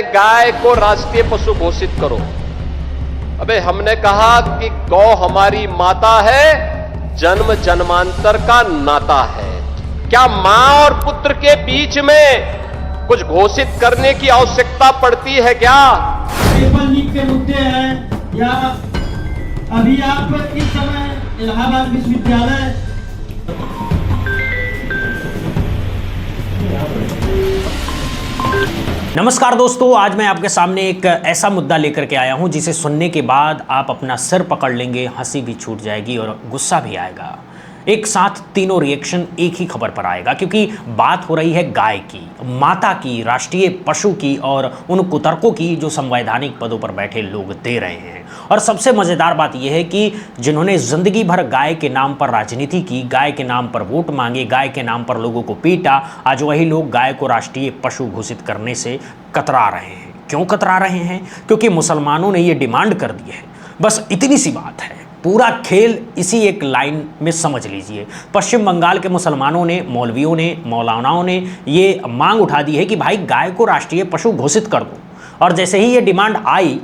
गाय को राष्ट्रीय पशु घोषित करो। अबे हमने कहा कि गौ हमारी माता है, जन्म जन्मांतर का नाता है। क्या मां और पुत्र के बीच में कुछ घोषित करने की आवश्यकता पड़ती है क्या? पेपर लीक के मुद्दे हैं या अभी आप इस समय इलाहाबाद विश्वविद्यालय नमस्कार दोस्तों, आज मैं आपके सामने एक ऐसा मुद्दा लेकर के आया हूं जिसे सुनने के बाद आप अपना सिर पकड़ लेंगे, हंसी भी छूट जाएगी और गुस्सा भी आएगा। एक साथ तीनों रिएक्शन एक ही खबर पर आएगा, क्योंकि बात हो रही है गाय की, माता की, राष्ट्रीय पशु की और उन कुतर्कों की जो संवैधानिक पदों पर बैठे लोग दे रहे हैं। और सबसे मज़ेदार बात यह है कि जिन्होंने ज़िंदगी भर गाय के नाम पर राजनीति की, गाय के नाम पर वोट मांगे, गाय के नाम पर लोगों को पीटा, आज वही लोग गाय को राष्ट्रीय पशु घोषित करने से कतरा रहे हैं। क्यों कतरा रहे हैं? क्योंकि मुसलमानों ने ये डिमांड कर दी है। बस इतनी सी बात है, पूरा खेल इसी एक लाइन में समझ लीजिए। पश्चिम बंगाल के मुसलमानों ने, मौलवियों ने, मौलानाओं ने ये मांग उठा दी है कि भाई गाय को राष्ट्रीय पशु घोषित कर दो। और जैसे ही ये डिमांड आई,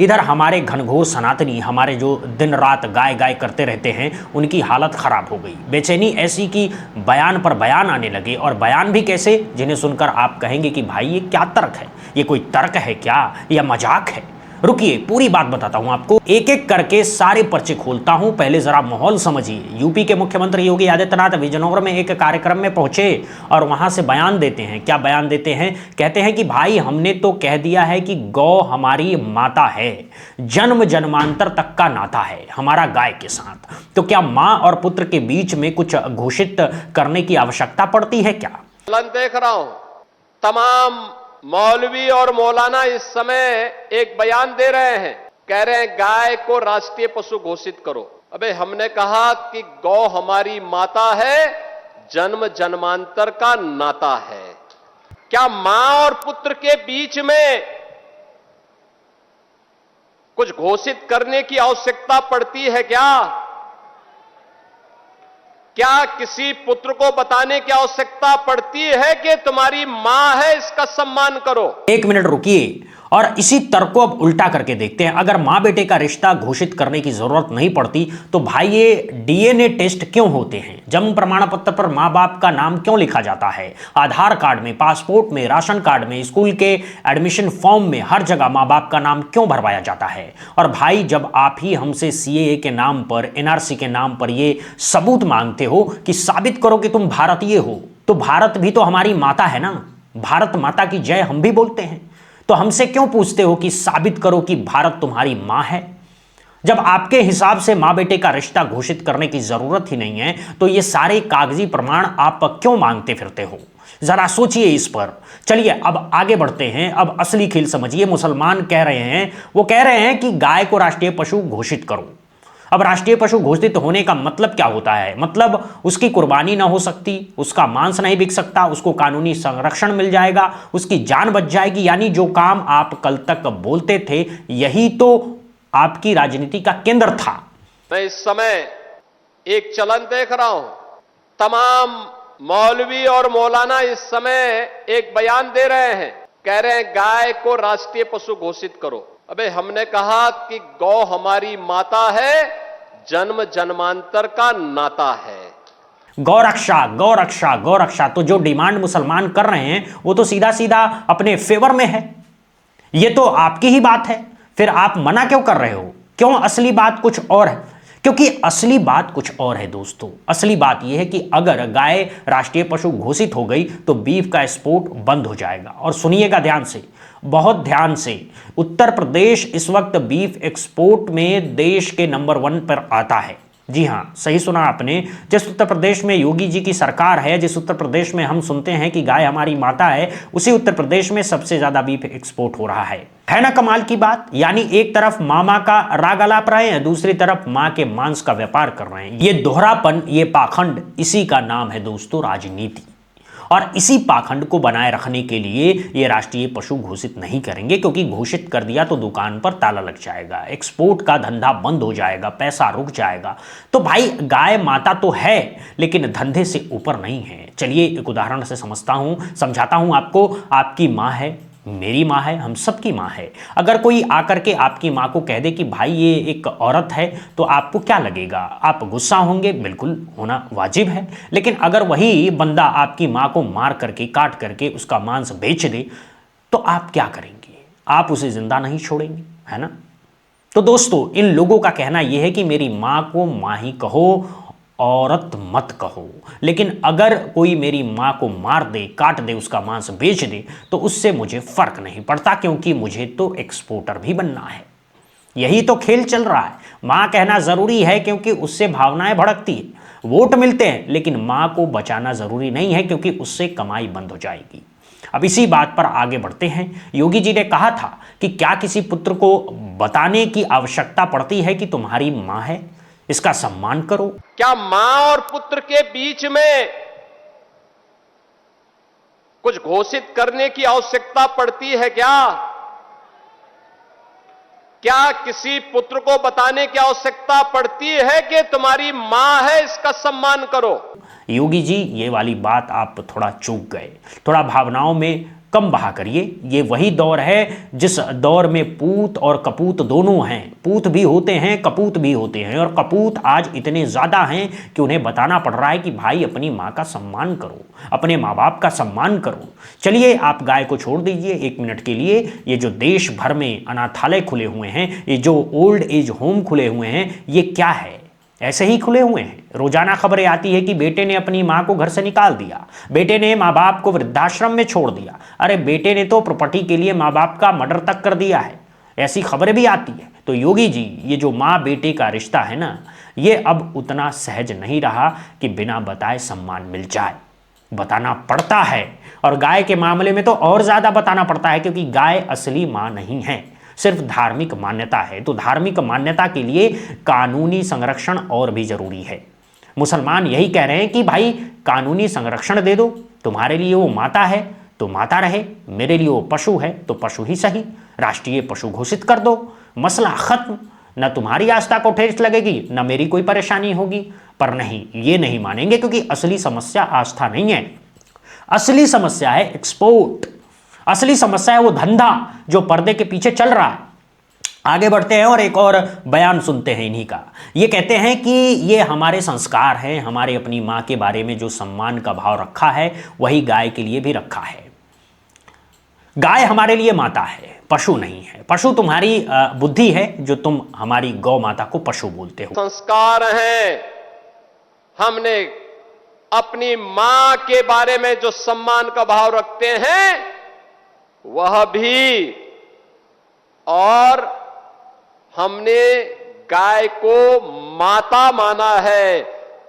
इधर हमारे घनघोर सनातनी, हमारे जो दिन रात गाय गाय करते रहते हैं, उनकी हालत ख़राब हो गई। बेचैनी ऐसी कि बयान पर बयान आने लगे, और बयान भी कैसे, जिन्हें सुनकर आप कहेंगे कि भाई ये क्या तर्क है, ये कोई तर्क है क्या या मजाक है? रुकिए, पूरी बात बताता हूं आपको, एक एक करके सारे पर्चे खोलता हूं। पहले जरा माहौल समझिए। यूपी के मुख्यमंत्री योगी आदित्यनाथ बिजनौर में एक कार्यक्रम में पहुंचे और वहां से बयान देते हैं। क्या बयान देते हैं? कहते हैं कि भाई हमने तो कह दिया है कि गौ हमारी माता है, जन्म जन्मांतर तक का नाता है हमारा गाय के साथ। तो क्या मां और पुत्र के बीच में कुछ घोषित करने की आवश्यकता पड़ती है क्या? देख रहा हूं तमाम मौलवी और मौलाना इस समय एक बयान दे रहे हैं, कह रहे हैं गाय को राष्ट्रीय पशु घोषित करो। अबे हमने कहा कि गौ हमारी माता है, जन्म जन्मांतर का नाता है। क्या मां और पुत्र के बीच में कुछ घोषित करने की आवश्यकता पड़ती है क्या? क्या किसी पुत्र को बताने की आवश्यकता पड़ती है कि तुम्हारी मां है, इसका सम्मान करो? एक मिनट रुकिए और इसी तर्क को अब उल्टा करके देखते हैं। अगर मां बेटे का रिश्ता घोषित करने की जरूरत नहीं पड़ती तो भाई ये डीएनए टेस्ट क्यों होते हैं? जन्म प्रमाण पत्र पर मां बाप का नाम क्यों लिखा जाता है? आधार कार्ड में, पासपोर्ट में, राशन कार्ड में, स्कूल के एडमिशन फॉर्म में, हर जगह मां बाप का नाम क्यों भरवाया जाता है? और भाई जब आप ही हमसे सीएए के नाम पर, एनआरसी के नाम पर ये सबूत मांगते हो कि साबित करो कि तुम भारतीय हो, तो भारत भी तो हमारी माता है ना। भारत माता की जय हम भी बोलते हैं। तो हमसे क्यों पूछते हो कि साबित करो कि भारत तुम्हारी मां है? जब आपके हिसाब से मां बेटे का रिश्ता घोषित करने की जरूरत ही नहीं है, तो ये सारे कागजी प्रमाण आप क्यों मांगते फिरते हो? जरा सोचिए इस पर। चलिए अब आगे बढ़ते हैं। अब असली खेल समझिए। मुसलमान कह रहे हैं, वो कह रहे हैं कि गाय को राष्ट्रीय पशु घोषित करो। अब राष्ट्रीय पशु घोषित होने का मतलब क्या होता है? मतलब उसकी कुर्बानी ना हो सकती, उसका मांस नहीं बिक सकता, उसको कानूनी संरक्षण मिल जाएगा, उसकी जान बच जाएगी। यानी जो काम आप कल तक बोलते थे, यही तो आपकी राजनीति का केंद्र था। मैं इस समय एक चलन देख रहा हूं, तमाम मौलवी और मौलाना इस समय एक बयान दे रहे हैं, कह रहे हैं गाय को राष्ट्रीय पशु घोषित करो। अबे हमने कहा कि गौ हमारी माता है, जन्म जन्मांतर का नाता है। गौरक्षा, गौरक्षा, गौरक्षा, तो जो डिमांड मुसलमान कर रहे हैं वो तो सीधा सीधा अपने फेवर में है। ये तो आपकी ही बात है, फिर आप मना क्यों कर रहे हो? क्यों? असली बात कुछ और है। क्योंकि असली बात कुछ और है दोस्तों। असली बात यह है कि अगर गाय राष्ट्रीय पशु घोषित हो गई तो बीफ का एक्सपोर्ट बंद हो जाएगा। और सुनिएगा ध्यान से, बहुत ध्यान से, उत्तर प्रदेश इस वक्त बीफ एक्सपोर्ट में देश के नंबर 1 पर आता है। जी हाँ, सही सुना आपने। जिस उत्तर प्रदेश में योगी जी की सरकार है, जिस उत्तर प्रदेश में हम सुनते हैं कि गाय हमारी माता है, उसी उत्तर प्रदेश में सबसे ज्यादा बीफ एक्सपोर्ट हो रहा है ना कमाल की बात? यानी एक तरफ मामा का राग अलाप रहे हैं, दूसरी तरफ मां के मांस का व्यापार कर रहे हैं। ये दोहरापन, ये पाखंड, इसी का नाम है दोस्तों राजनीति। और इसी पाखंड को बनाए रखने के लिए ये राष्ट्रीय पशु घोषित नहीं करेंगे, क्योंकि घोषित कर दिया तो दुकान पर ताला लग जाएगा, एक्सपोर्ट का धंधा बंद हो जाएगा, पैसा रुक जाएगा। तो भाई गाय माता तो है, लेकिन धंधे से ऊपर नहीं है। चलिए एक उदाहरण से समझाता हूं आपको। आपकी माँ है, मेरी माँ है, हम सबकी माँ है। अगर कोई आकर के आपकी माँ को कह दे कि भाई ये एक औरत है, तो आपको क्या लगेगा? आप गुस्सा होंगे, बिल्कुल होना वाजिब है। लेकिन अगर वही बंदा आपकी माँ को मार करके, काट करके उसका मांस बेच दे, तो आप क्या करेंगे? आप उसे जिंदा नहीं छोड़ेंगे, है ना? तो दोस्तों, इन लोगों का कहना यह है कि मेरी माँ को माँ ही कहो, औरत मत कहो। लेकिन अगर कोई मेरी माँ को मार दे, काट दे, उसका मांस बेच दे, तो उससे मुझे फर्क नहीं पड़ता, क्योंकि मुझे तो एक्सपोर्टर भी बनना है। यही तो खेल चल रहा है। माँ कहना जरूरी है क्योंकि उससे भावनाएं भड़कती है, वोट मिलते हैं, लेकिन माँ को बचाना जरूरी नहीं है क्योंकि उससे कमाई बंद हो जाएगी। अब इसी बात पर आगे बढ़ते हैं। योगी जी ने कहा था कि क्या किसी पुत्र को बताने की आवश्यकता पड़ती है कि तुम्हारी माँ है, इसका सम्मान करो? क्या मां और पुत्र के बीच में कुछ घोषित करने की आवश्यकता पड़ती है क्या? क्या किसी पुत्र को बताने की आवश्यकता पड़ती है कि तुम्हारी मां है, इसका सम्मान करो? योगी जी, ये वाली बात आप थोड़ा चूक गए। थोड़ा भावनाओं में कम बहा करिए। ये वही दौर है जिस दौर में पूत और कपूत दोनों हैं। पूत भी होते हैं, कपूत भी होते हैं, और कपूत आज इतने ज़्यादा हैं कि उन्हें बताना पड़ रहा है कि भाई अपनी माँ का सम्मान करो, अपने माँ बाप का सम्मान करो। चलिए, आप गाय को छोड़ दीजिए 1 मिनट के लिए। ये जो देश भर में अनाथालय खुले हुए हैं, ये जो ओल्ड एज होम खुले हुए हैं, ये क्या है? ऐसे ही खुले हुए हैं। रोजाना खबरें आती है कि बेटे ने अपनी माँ को घर से निकाल दिया, बेटे ने माँ बाप को वृद्धाश्रम में छोड़ दिया, अरे बेटे ने तो प्रॉपर्टी के लिए माँ बाप का मर्डर तक कर दिया है। ऐसी खबरें भी आती है। तो योगी जी, ये जो माँ बेटे का रिश्ता है ना, ये अब उतना सहज नहीं रहा कि बिना बताए सम्मान मिल जाए। बताना पड़ता है, और गाय के मामले में तो और ज्यादा बताना पड़ता है, क्योंकि गाय असली माँ नहीं है, सिर्फ धार्मिक मान्यता है। तो धार्मिक मान्यता के लिए कानूनी संरक्षण और भी जरूरी है। मुसलमान यही कह रहे हैं कि भाई कानूनी संरक्षण दे दो, तुम्हारे लिए वो माता है तो माता रहे, मेरे लिए वो पशु है तो पशु ही सही, राष्ट्रीय पशु घोषित कर दो, मसला खत्म। न तुम्हारी आस्था को ठेस लगेगी, न मेरी कोई परेशानी होगी। पर नहीं, ये नहीं मानेंगे, क्योंकि असली समस्या आस्था नहीं है, असली समस्या है एक्सपोर्ट, असली समस्या है वो धंधा जो पर्दे के पीछे चल रहा है। आगे बढ़ते हैं और एक और बयान सुनते हैं इन्हीं का। ये कहते हैं कि ये हमारे संस्कार हैं, हमारे अपनी माँ के बारे में जो सम्मान का भाव रखा है, वही गाय के लिए भी रखा है। गाय हमारे लिए माता है, पशु नहीं है। पशु तुम्हारी बुद्धि है जो तुम हमारी गौ माता को पशु बोलते हो। संस्कार हैं, हमने अपनी मां के बारे में जो सम्मान का भाव रखते हैं वह भी, और हमने गाय को माता माना है।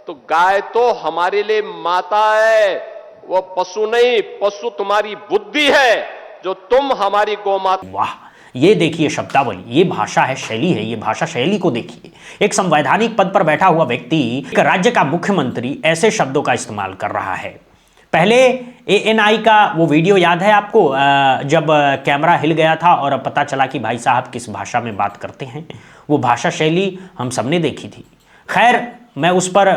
तो गाय तो हमारे लिए माता है, वो पशु नहीं। पशु तुम्हारी बुद्धि है जो तुम हमारी गौ माता। वाह, ये देखिए शब्दावली, ये भाषा है, शैली है, ये भाषा शैली को देखिए। एक संवैधानिक पद पर बैठा हुआ व्यक्ति, एक राज्य का मुख्यमंत्री ऐसे शब्दों का इस्तेमाल कर रहा है। पहले ANI का वो वीडियो याद है आपको, जब कैमरा हिल गया था और पता चला कि भाई साहब किस भाषा में बात करते हैं, वो भाषा शैली हम सबने देखी थी। खैर, मैं उस पर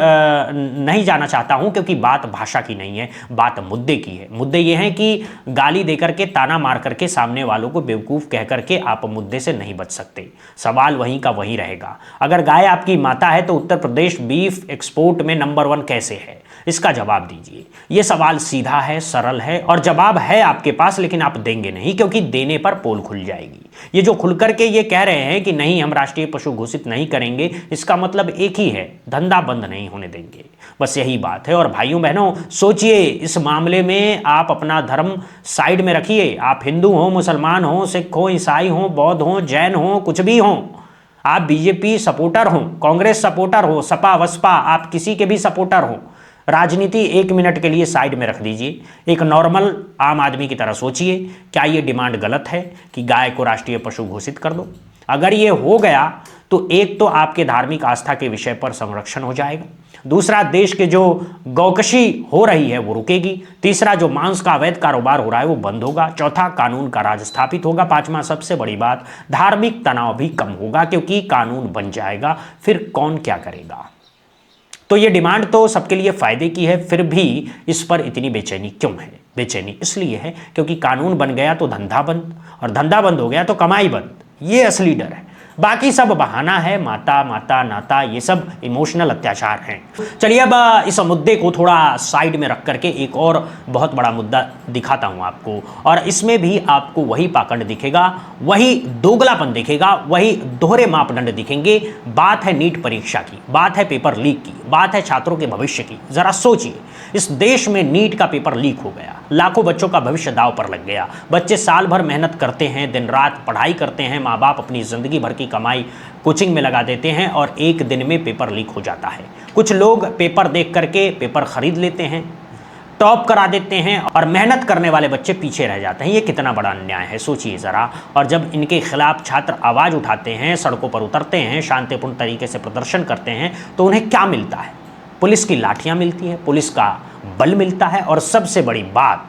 नहीं जाना चाहता हूं, क्योंकि बात भाषा की नहीं है, बात मुद्दे की है। मुद्दे ये हैं कि गाली देकर के, ताना मार करके, सामने वालों को बेवकूफ़ कह करके आप मुद्दे से नहीं बच सकते। सवाल वहीं का वहीं रहेगा। अगर गाय आपकी माता है तो उत्तर प्रदेश बीफ एक्सपोर्ट में नंबर 1 कैसे है? इसका जवाब दीजिए। ये सवाल सीधा है, सरल है, और जवाब है आपके पास, लेकिन आप देंगे नहीं, क्योंकि देने पर पोल खुल जाएगी। ये जो खुल करके ये कह रहे हैं कि नहीं हम राष्ट्रीय पशु घोषित नहीं करेंगे, इसका मतलब एक ही है, धंधा बंद नहीं होने देंगे। बस यही बात है। और भाइयों बहनों, सोचिए, इस मामले में आप अपना धर्म साइड में रखिए। आप हिंदू हो, मुसलमान हो, सिख हो, ईसाई हो, बौद्ध हो, जैन हो, कुछ भी हो, आप बीजेपी सपोर्टर हो, कांग्रेस सपोर्टर हो, सपा वसपा, आप किसी के भी सपोर्टर हो, राजनीति 1 मिनट के लिए साइड में रख दीजिए। एक नॉर्मल आम आदमी की तरह सोचिए, क्या ये डिमांड गलत है कि गाय को राष्ट्रीय पशु घोषित कर दो? अगर ये हो गया तो एक तो आपके धार्मिक आस्था के विषय पर संरक्षण हो जाएगा, दूसरा देश के जो गौकशी हो रही है वो रुकेगी, तीसरा जो मांस का अवैध कारोबार हो रहा है वो बंद होगा, चौथा कानून का राज स्थापित होगा, पांचवा सबसे बड़ी बात, धार्मिक तनाव भी कम होगा, क्योंकि कानून बन जाएगा। फिर कौन क्या करेगा? तो ये डिमांड तो सबके लिए फायदे की है, फिर भी इस पर इतनी बेचैनी क्यों है? बेचैनी इसलिए है क्योंकि कानून बन गया तो धंधा बंद, और धंधा बंद हो गया तो कमाई बंद। ये असली डर है, बाकी सब बहाना है, माता माता नाता, ये सब इमोशनल अत्याचार हैं। चलिए अब इस मुद्दे को थोड़ा साइड में रख करके एक और बहुत बड़ा मुद्दा दिखाता हूं आपको, और इसमें भी आपको वही पाखंड दिखेगा, वही दोगलापन दिखेगा, वही दोहरे मापदंड दिखेंगे। बात है नीट परीक्षा की, बात है पेपर लीक की, बात है छात्रों के भविष्य की। जरा सोचिए, इस देश में नीट का पेपर लीक हो गया, लाखों बच्चों का भविष्य दांव पर लग गया। बच्चे साल भर मेहनत करते हैं, दिन रात पढ़ाई करते हैं, माँ बाप अपनी जिंदगी भर की कमाई कोचिंग में लगा देते हैं, और एक दिन में पेपर लीक हो जाता है। कुछ लोग पेपर देख करके पेपर खरीद लेते हैं, टॉप करा देते हैं, और मेहनत करने वाले बच्चे पीछे रह जाते हैं। ये कितना बड़ा अन्याय है, सोचिए ज़रा। और जब इनके खिलाफ छात्र आवाज़ उठाते हैं, सड़कों पर उतरते हैं, शांतिपूर्ण तरीके से प्रदर्शन करते हैं, तो उन्हें क्या मिलता है? पुलिस की लाठियाँ मिलती हैं, पुलिस का बल मिलता है। और सबसे बड़ी बात,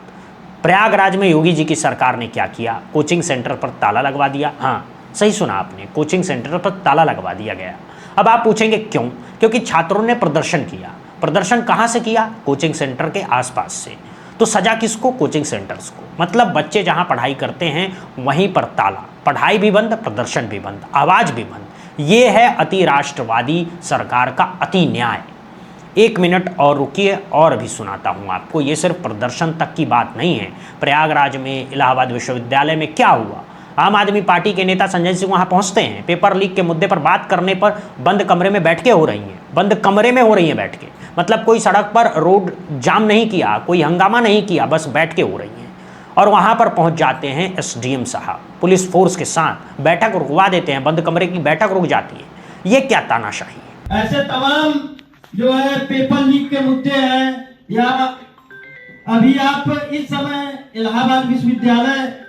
प्रयागराज में योगी जी की सरकार ने क्या किया? कोचिंग सेंटर पर ताला लगवा दिया। हाँ, सही सुना आपने, कोचिंग सेंटर पर ताला लगवा दिया गया। अब आप पूछेंगे क्यों? क्योंकि छात्रों ने प्रदर्शन किया। प्रदर्शन कहाँ से किया? कोचिंग सेंटर के आसपास से। तो सजा किसको? कोचिंग सेंटर्स को। मतलब बच्चे जहाँ पढ़ाई करते हैं वहीं पर ताला, पढ़ाई भी बंद, प्रदर्शन भी बंद, आवाज़ भी बंद। ये है अति राष्ट्रवादी सरकार का अति न्याय। 1 मिनट और रुकिए, और भी सुनाता हूँ आपको। ये सिर्फ प्रदर्शन तक की बात नहीं है। प्रयागराज में, इलाहाबाद विश्वविद्यालय में क्या हुआ? आम आदमी पार्टी के नेता संजय सिंह वहाँ पहुँचते हैं, पेपर लीक के मुद्दे पर बात करने पर बंद कमरे में बैठ के हो रही हैं, बंद कमरे में हो रही हैं बैठ के। मतलब कोई सड़क पर रोड जाम नहीं किया, कोई हंगामा नहीं किया, बस बैठ के हो रही हैं। और वहाँ पर पहुँच जाते हैं एसडीएम साहब पुलिस फोर्स के साथ, बैठक रुकवा देते हैं, बंद कमरे की बैठक रुक जाती है। ये क्या तानाशाही है? ऐसे तमाम जो है पेपर लीक के मुद्दे हैं, या अभी आप इस समय इलाहाबाद विश्वविद्यालय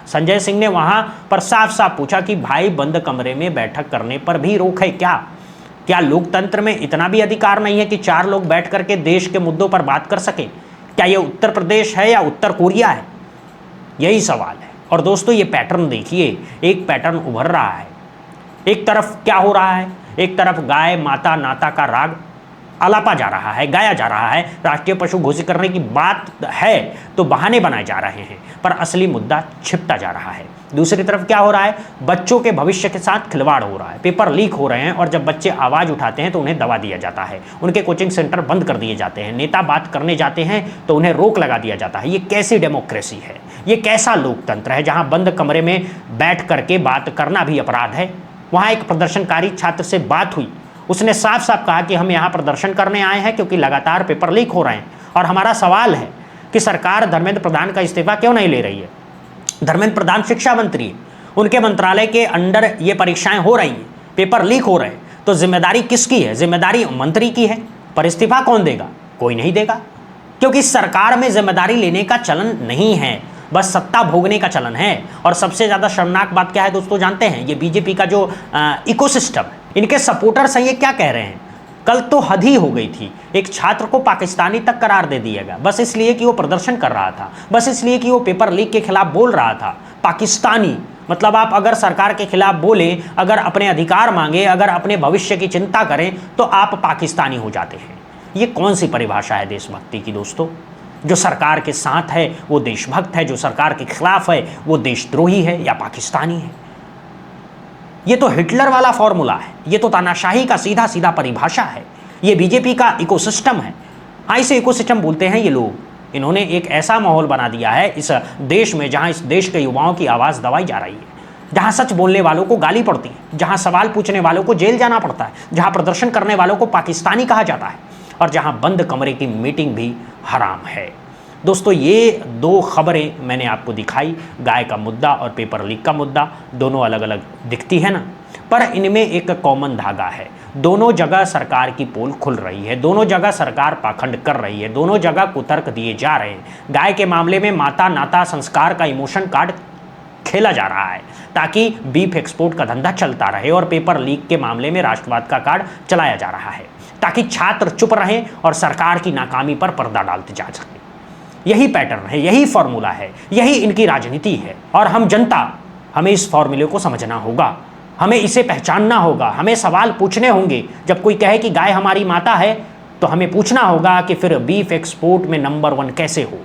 संजय सिंह ने वहां पर साफ साफ पूछा कि भाई बंद कमरे में बैठक करने पर भी रोक है क्या? क्या लोकतंत्र में इतना भी अधिकार नहीं है कि 4 लोग बैठ करके देश के मुद्दों पर बात कर सके? क्या ये उत्तर प्रदेश है या उत्तर कोरिया है? यही सवाल है। और दोस्तों ये पैटर्न देखिए, एक पैटर्न उभर रहा है। एक तरफ क्या हो रहा है? एक तरफ गाय माता नाता का राग आलापा जा रहा है, गाया जा रहा है। राष्ट्रीय पशु घोषित करने की बात है तो बहाने बनाए जा रहे हैं, पर असली मुद्दा छिपता जा रहा है। दूसरी तरफ क्या हो रहा है? बच्चों के भविष्य के साथ खिलवाड़ हो रहा है, पेपर लीक हो रहे हैं, और जब बच्चे आवाज़ उठाते हैं तो उन्हें दबा दिया जाता है, उनके कोचिंग सेंटर बंद कर दिए जाते हैं। नेता बात करने जाते हैं तो उन्हें रोक लगा दिया जाता है। ये कैसी डेमोक्रेसी है? ये कैसा लोकतंत्र है जहाँ बंद कमरे में बैठ करके बात करना भी अपराध है? वहाँ एक प्रदर्शनकारी छात्र से बात हुई, उसने साफ साफ कहा कि हम यहाँ प्रदर्शन करने आए हैं क्योंकि लगातार पेपर लीक हो रहे हैं, और हमारा सवाल है कि सरकार धर्मेंद्र प्रधान का इस्तीफा क्यों नहीं ले रही है? धर्मेंद्र प्रधान शिक्षा मंत्री, उनके मंत्रालय के अंडर ये परीक्षाएं हो रही हैं, पेपर लीक हो रहे हैं, तो जिम्मेदारी किसकी है? जिम्मेदारी मंत्री की है, पर इस्तीफा कौन देगा? कोई नहीं देगा, क्योंकि सरकार में जिम्मेदारी लेने का चलन नहीं है, बस सत्ता भोगने का चलन है। और सबसे ज़्यादा शर्मनाक बात क्या है दोस्तों, जानते हैं? ये बीजेपी का जो इकोसिस्टम है, इनके सपोर्टर्स हैं, ये क्या कह रहे हैं? कल तो हद ही हो गई थी, एक छात्र को पाकिस्तानी तक करार दे दिया गया, बस इसलिए कि वो प्रदर्शन कर रहा था, बस इसलिए कि वो पेपर लीक के खिलाफ बोल रहा था। पाकिस्तानी मतलब आप अगर सरकार के खिलाफ बोलें, अगर अपने अधिकार मांगे, अगर अपने भविष्य की चिंता करें, तो आप पाकिस्तानी हो जाते हैं। ये कौन सी परिभाषा है देशभक्ति की दोस्तों? जो सरकार के साथ है वो देशभक्त है, जो सरकार के खिलाफ है वो देशद्रोही है या पाकिस्तानी है। ये तो हिटलर वाला फॉर्मूला है, ये तो तानाशाही का सीधा सीधा परिभाषा है, ये बीजेपी का इकोसिस्टम है। हाँ, इसे इकोसिस्टम बोलते हैं ये लोग। इन्होंने एक ऐसा माहौल बना दिया है इस देश में जहाँ इस देश के युवाओं की आवाज़ दबाई जा रही है, जहाँ सच बोलने वालों को गाली पड़ती है, जहाँ सवाल पूछने वालों को जेल जाना पड़ता है, जहाँ प्रदर्शन करने वालों को पाकिस्तानी कहा जाता है, और जहाँ बंद कमरे की मीटिंग भी हराम है। दोस्तों ये 2 खबरें मैंने आपको दिखाई, गाय का मुद्दा और पेपर लीक का मुद्दा, दोनों अलग अलग दिखती है ना, पर इनमें एक कॉमन धागा है। दोनों जगह सरकार की पोल खुल रही है, दोनों जगह सरकार पाखंड कर रही है, दोनों जगह कुतर्क दिए जा रहे हैं। गाय के मामले में माता नाता संस्कार का इमोशन कार्ड खेला जा रहा है, ताकि बीफ एक्सपोर्ट का धंधा चलता रहे और पेपर लीक के मामले में राष्ट्रवाद का कार्ड चलाया जा रहा है, ताकि छात्र चुप रहें और सरकार की नाकामी पर पर्दा डालते जा सके। यही पैटर्न है, यही फॉर्मूला है, यही इनकी राजनीति है। और हम जनता, हमें इस फॉर्मूले को समझना होगा, हमें इसे पहचानना होगा, हमें सवाल पूछने होंगे। जब कोई कहे कि गाय हमारी माता है तो हमें पूछना होगा कि फिर बीफ एक्सपोर्ट में नंबर 1 कैसे हो।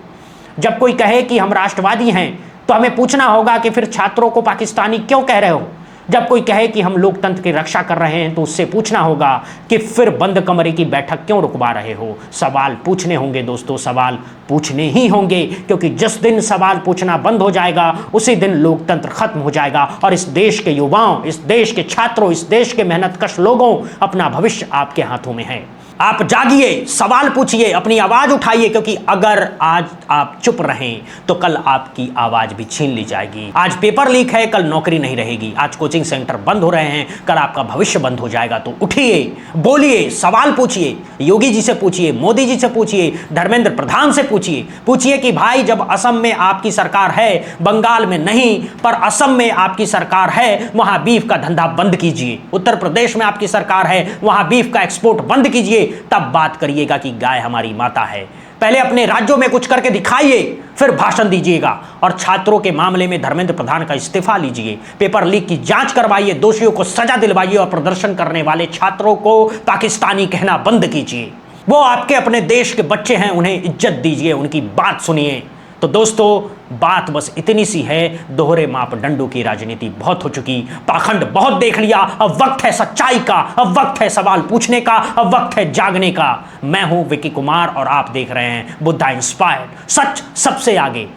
जब कोई कहे कि हम राष्ट्रवादी हैं तो हमें पूछना होगा कि फिर छात्रों को पाकिस्तानी क्यों कह रहे हो। जब कोई कहे कि हम लोकतंत्र की रक्षा कर रहे हैं तो उससे पूछना होगा कि फिर बंद कमरे की बैठक क्यों रुकवा रहे हो। सवाल पूछने होंगे दोस्तों, सवाल पूछने ही होंगे, क्योंकि जिस दिन सवाल पूछना बंद हो जाएगा उसी दिन लोकतंत्र खत्म हो जाएगा और इस देश के युवाओं, इस देश के छात्रों, इस देश के मेहनतकश लोगों, अपना भविष्य आपके हाथों में है। आप जागिए, सवाल पूछिए, अपनी आवाज उठाइए, क्योंकि अगर आज आप चुप रहें तो कल आपकी आवाज भी छीन ली जाएगी। आज पेपर लीक है, कल नौकरी नहीं रहेगी। आज कोचिंग सेंटर बंद हो रहे हैं, कल आपका भविष्य बंद हो जाएगा। तो उठिए, बोलिए, सवाल पूछिए, योगी जी से पूछिए, मोदी जी से पूछिए, धर्मेंद्र प्रधान से पूछिए कि भाई जब असम में आपकी सरकार है, बंगाल में नहीं पर असम में आपकी सरकार है, वहां बीफ का धंधा बंद कीजिए। उत्तर प्रदेश में आपकी सरकार है, वहां बीफ का एक्सपोर्ट बंद कीजिए, तब बात करिएगा कि गाय हमारी माता है। पहले अपने राज्यों में कुछ करके दिखाइए, फिर भाषण दीजिएगा। और छात्रों के मामले में धर्मेंद्र प्रधान का इस्तीफा लीजिए, पेपर लीक की जांच करवाइए, दोषियों को सजा दिलवाइए और प्रदर्शन करने वाले छात्रों को पाकिस्तानी कहना बंद कीजिए। वो आपके अपने देश के बच्चे हैं, उन्हें इज्जत दीजिए, उनकी बात सुनिए। तो दोस्तों बात बस इतनी सी है, दोहरे मापदंडों की राजनीति बहुत हो चुकी, पाखंड बहुत देख लिया। अब वक्त है सच्चाई का, अब वक्त है सवाल पूछने का, अब वक्त है जागने का। मैं हूं विकी कुमार और आप देख रहे हैं बुद्धा इंस्पायर्ड, सच सबसे आगे।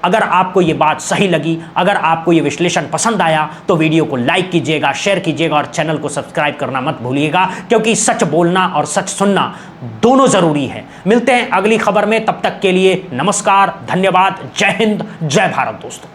अगर आपको ये बात सही लगी, अगर आपको ये विश्लेषण पसंद आया तो वीडियो को लाइक कीजिएगा, शेयर कीजिएगा और चैनल को सब्सक्राइब करना मत भूलिएगा, क्योंकि सच बोलना और सच सुनना दोनों जरूरी है। मिलते हैं अगली खबर में, तब तक के लिए नमस्कार, धन्यवाद, जय हिंद, जय भारत दोस्तों।